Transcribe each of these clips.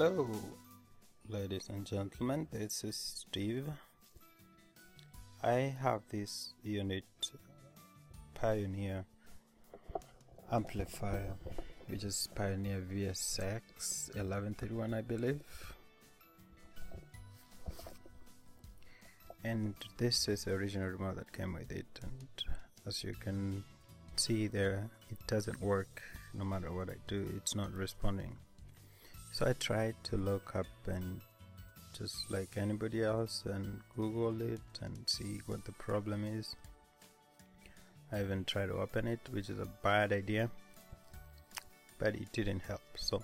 Hello, ladies and gentlemen, this is Steve. I have this unit Pioneer Amplifier, which is Pioneer VSX 1131, I believe. And this is the original remote that came with it, and as you can see there, it doesn't work. No matter what I do, it's not responding. So I tried to look up, and just like anybody else, and Google it and see what the problem is. I even tried to open it, which is a bad idea, but it didn't help. So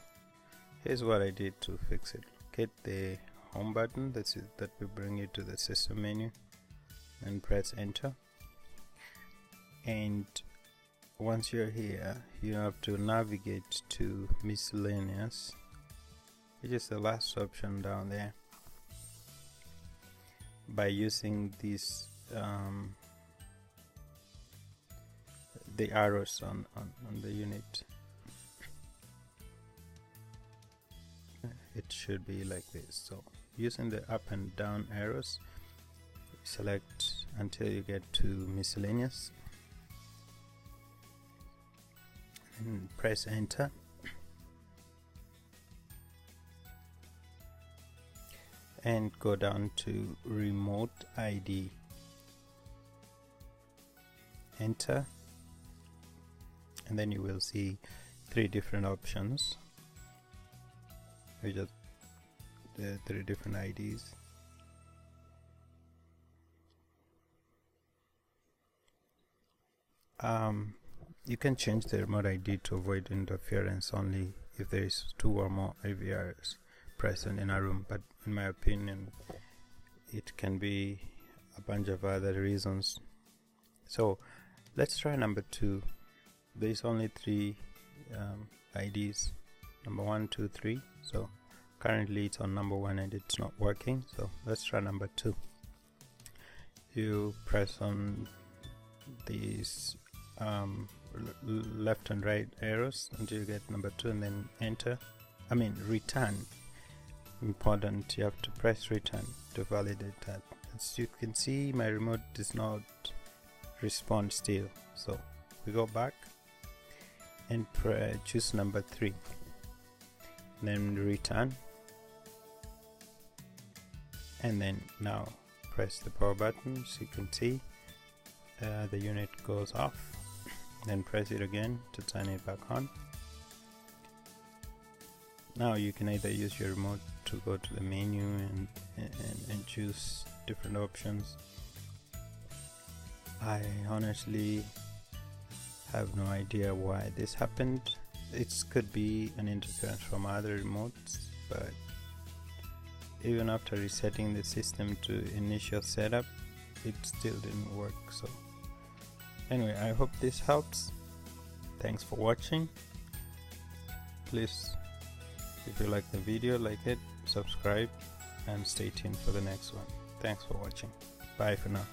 here's what I did to fix it. Hit the home button, that will bring you to the system menu, and press enter. And once you're here, you have to navigate to miscellaneous, which is the last option down there, by using these the arrows on the unit. It should be like this. So using the up and down arrows, select until you get to miscellaneous and press enter. And go down to remote ID, enter, and then you will see 3 different options, which are the 3 different IDs. You can change the remote ID to avoid interference only if there is 2 or more AVRs present in a room, but in my opinion it can be a bunch of other reasons. So let's try number 2. There's only 3 IDs, number 1, 2, 3. So currently it's on number 1 and it's not working. So let's try number 2. You press on these left and right arrows until you get number 2, and then enter. Return. Important, you have to press return to validate that. As you can see, my remote does not respond still, so we go back and choose number 3, then return, and then now press the power button. So you can see the unit goes off. Then press it again to turn it back on. Now you can either use your remote to go to the menu and choose different options. I honestly have no idea why this happened. It could be an interference from other remotes, but even after resetting the system to initial setup, it still didn't work. So anyway, I hope this helps. Thanks for watching. Please, if you like the video, like it, subscribe, and stay tuned for the next one. Thanks for watching. Bye for now.